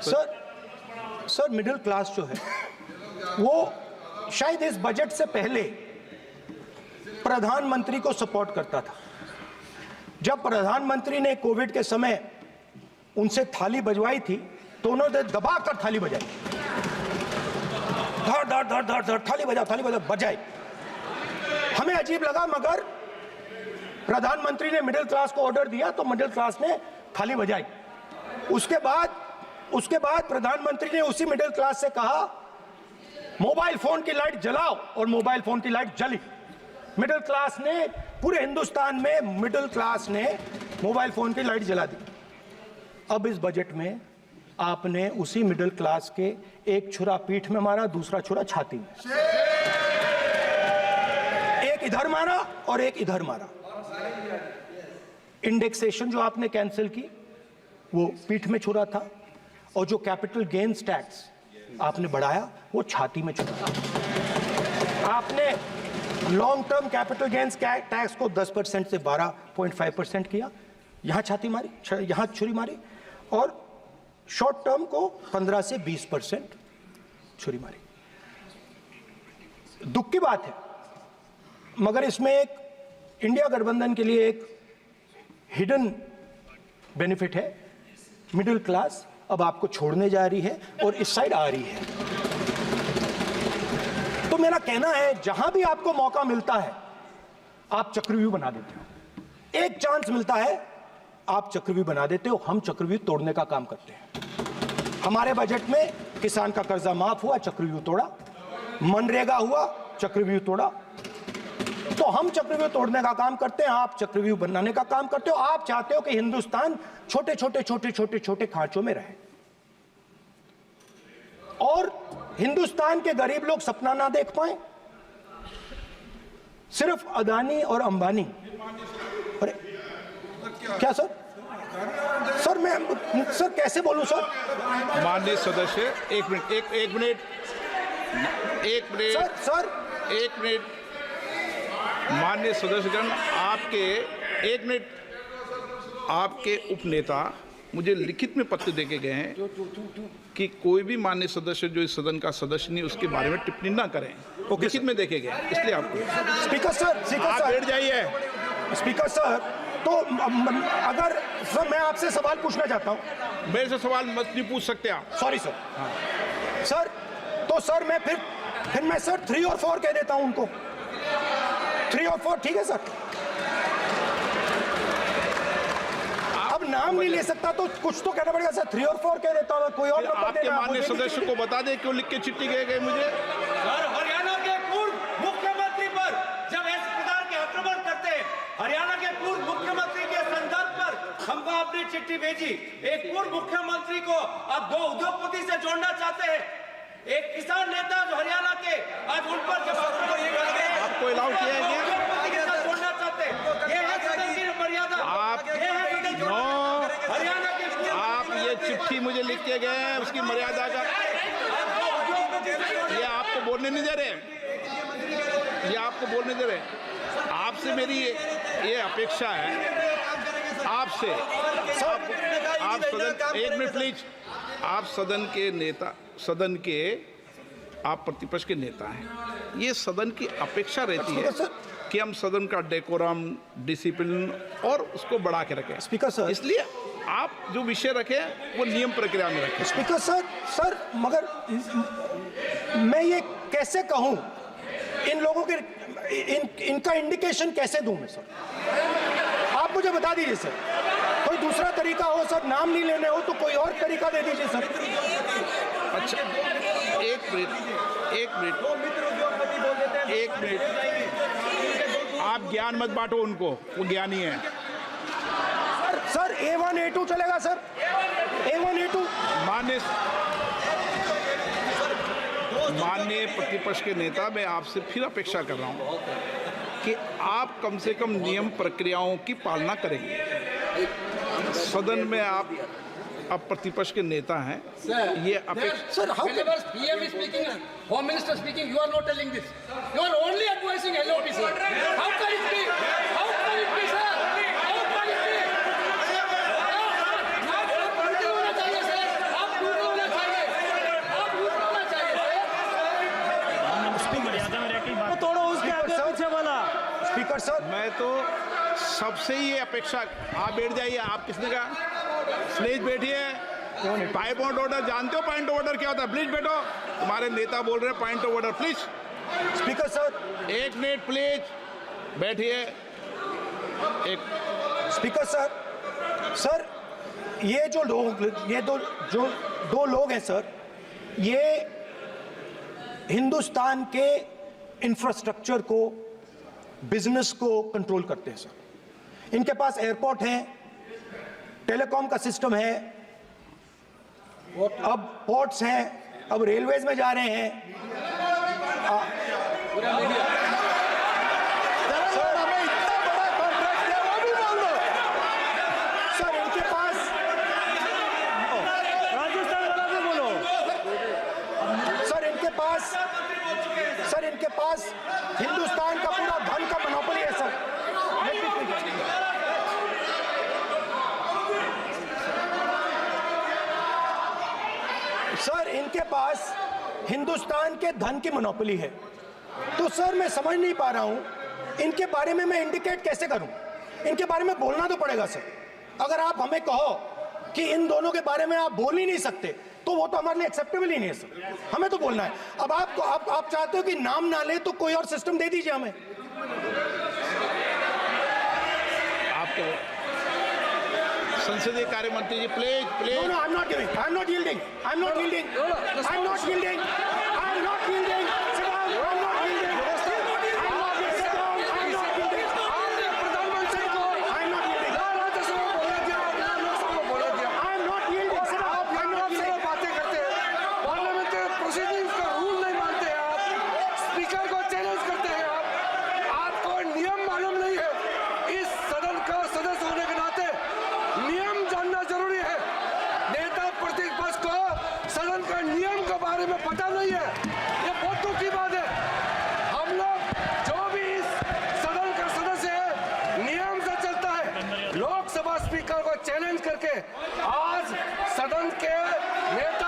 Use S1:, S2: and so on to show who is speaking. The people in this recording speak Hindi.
S1: सर मिडिल क्लास जो है वो शायद इस बजट से पहले प्रधानमंत्री को सपोर्ट करता था। जब प्रधानमंत्री ने कोविड के समय उनसे थाली बजवाई थी तो उन्होंने दबाकर थाली बजाई, धड़ धड़ धड़ धड़ धड़ थाली बजा बजाई। हमें अजीब लगा, मगर प्रधानमंत्री ने मिडिल क्लास को ऑर्डर दिया तो मिडिल क्लास ने थाली बजाई। उसके बाद प्रधानमंत्री ने उसी मिडिल क्लास से कहा मोबाइल फोन की लाइट जलाओ, और मोबाइल फोन की लाइट जली। मिडिल क्लास ने, पूरे हिंदुस्तान में मिडिल क्लास ने मोबाइल फोन की लाइट जला दी। अब इस बजट में आपने उसी मिडिल क्लास के एक छुरा पीठ में मारा, दूसरा छुरा छाती में, एक इधर मारा और एक इधर मारा। इंडेक्सेशन जो आपने कैंसिल की वो पीठ में छुरा था, और जो कैपिटल गेन्स टैक्स आपने बढ़ाया वो छाती में छुरा। आपने long term capital gains tax को 10% से 12.5% किया, यहां छाती मारी, यहां छुरी मारी, और शॉर्ट टर्म को 15 से 20% छुरी मारी। दुख की बात है, मगर इसमें एक इंडिया गठबंधन के लिए एक हिडन बेनिफिट है। मिडिल क्लास अब आपको छोड़ने जा रही है और इस साइड आ रही है। तो मेरा कहना है, जहां भी आपको मौका मिलता है आप चक्रव्यूह बना देते हो। एक चांस मिलता है आप चक्रव्यूह बना देते हो। हम चक्रव्यूह तोड़ने का काम करते हैं। हमारे बजट में किसान का कर्जा माफ हुआ, चक्रव्यूह तोड़ा। मनरेगा हुआ, चक्रव्यूह तोड़ा। तो हम चक्रव्यूह तोड़ने का काम करते हैं, आप चक्रव्यूह बनाने का काम करते हो। आप चाहते हो कि हिंदुस्तान छोटे छोटे खांचों में रहे, और हिंदुस्तान के गरीब लोग सपना ना देख पाए। सिर्फ अदानी और अंबानी। अरे क्या सर मैं कैसे बोलूं सर?
S2: माननीय सदस्य, एक मिनट माननीय सदस्यगण, आपके उपनेता मुझे लिखित में पत्र देके गए हैं कि कोई भी माननीय सदस्य जो इस सदन का सदस्य नहीं उसके बारे में टिप्पणी ना करें। लिखित में देखे गए, इसलिए आपको
S1: स्पीकर सर
S2: आप बैठ जाइए।
S1: स्पीकर सर, तो अगर सर मैं आपसे सवाल पूछना चाहता हूं।
S2: मेरे से सवाल मत नहीं पूछ सकते आप।
S1: Sorry sir. हाँ। सर तो सर मैं फिर मैं सर 3 और 4 कह देता हूं उनको। 3 और 4 ठीक है सर? अब नाम नहीं ले सकता तो कुछ तो कहना पड़ेगा सर। 3 और 4 कह देता हूं, कोई और नंबर
S2: आपके
S1: देना।
S2: माननीय सदस्य को बता दें क्यों लिख के चिट्ठी गए मुझे।
S3: सर, हरियाणा के पूर्व मुख्यमंत्री पर जब ऐसे प्रकार के आक्रमण करते हैं, हरियाणा के पूर्व मुख्यमंत्री के संदर्भ पर हमको आपने चिट्ठी भेजी। एक पूर्व मुख्यमंत्री को आप 2 उद्योगपति से जोड़ना चाहते हैं, एक किसान नेता जो हरियाणा के, आज उन पर जब
S2: आपको अलाउ किया है क्या?
S3: उद्योगपति के साथ जोड़ना चाहते हैं, ये है सदन की मर्यादा। हरियाणा के
S2: आप ये चिट्ठी मुझे लिख के गए हैं, उसकी मर्यादा का ये आपको बोलने नहीं दे रहे, ये आपको बोलने दे रहे। आपसे मेरी ये अपेक्षा है, आपसे आप सदन, एक मिनट प्लीज, आप सदन के नेता, सदन के आप प्रतिपक्ष के नेता हैं। ये सदन की अपेक्षा रहती है कि हम सदन का डेकोरम, डिसिप्लिन और उसको बढ़ा के रखें।
S1: स्पीकर सर,
S2: इसलिए आप जो विषय रखें वो नियम प्रक्रिया में रखें।
S1: स्पीकर सर मगर मैं ये कैसे कहूं, इन लोगों के इनका इंडिकेशन कैसे दूं मैं सर? आप मुझे बता दीजिए सर, कोई दूसरा तरीका हो सर, नाम नहीं लेने हो तो कोई और तरीका दे दीजिए सर।
S2: अच्छा, एक मिनट, आप ज्ञान मत बांटो उनको, वो ज्ञानी है।
S1: सर A1 A2 चलेगा सर? A1 A2
S2: माननीय प्रतिपक्ष के नेता, मैं आपसे फिर अपेक्षा कर रहा हूं कि आप कम से कम नियम प्रक्रियाओं की पालना करेंगे। सदन में आप प्रतिपक्ष के नेता हैं, ये अपेक्षा।
S4: Sir, PM is speaking, Home Minister speaking, you are not telling this. You are only advising LOP, sir. How can it be? How can it be, sir? How can it be?
S1: Speaker sir,
S2: मैं तो सबसे ये अपेक्षा, आप बैठ जाइए। आप किसने कहा? प्लीज बैठिए। पॉइंट ऑफ ऑर्डर जानते हो? पॉइंट ऑफ ऑर्डर क्या होता है? प्लीज बैठो। तुम्हारे नेता बोल रहे हैं point of order, please.
S1: Speaker sir,
S2: 1 minute please, बैठिए। एक
S1: स्पीकर सर, सर ये जो लोग, ये दो लोग हैं सर, ये हिंदुस्तान के इंफ्रास्ट्रक्चर को, बिजनेस को कंट्रोल करते हैं सर। इनके पास एयरपोर्ट है, टेलीकॉम का सिस्टम है, अब पोर्ट्स हैं, अब रेलवेज में जा रहे हैं। सर हमें इतना बड़ा कॉन्ट्रैक्ट दिया, वो भी बोल दो। सर इनके पास, राजस्थान वाला भी बोलो। सर इनके पास हिंदुस्तान का पूरा धन का मोनोपोली है सर। सर इनके पास हिंदुस्तान के धन की मोनोपोली है। तो सर मैं समझ नहीं पा रहा हूं इनके बारे में मैं इंडिकेट कैसे करूं। इनके बारे में बोलना तो पड़ेगा सर। अगर आप हमें कहो कि इन दोनों के बारे में आप बोल ही नहीं सकते तो वो तो हमारे लिए एक्सेप्टेबल ही नहीं है सर। हमें तो बोलना है। अब आप चाहते हो कि नाम ना ले तो कोई और सिस्टम दे दीजिए हमें।
S2: आपको संसदीय कार्य मंत्री ji, please please.
S1: No, I'm not giving. I'm not yielding. I'm not yielding. I'm not yielding. I'm not yielding. Sit down. I'm not yielding. I'm not yielding. Sit down. I'm not yielding.
S4: आपने प्रधानमंत्री को
S1: I'm not yielding.
S4: राज्यसभा में बोला दिया, आपने लोकसभा में बोला दिया।
S1: I'm not yielding. Sit down.
S4: आप
S1: I'm not
S4: आपसे
S1: yielding.
S4: बातें करते हैं, पार्लियामेंट्री प्रोसीडिंग्स का रूल नहीं मानते हैं आप, स्पीकर को चैलेंज करते हैं आप, आपको नियम मालूम नहीं है। इस सदन का सदस्य होने के नाते नियम जानना जरूरी है। नेता प्रतिपक्ष को सदन का नियम के बारे में पता नहीं है, ये बहुत दुख की बात है। हम लोग जो भी इस सदन का सदस्य है नियम से चलता है। लोकसभा स्पीकर को चैलेंज करके आज सदन के नेता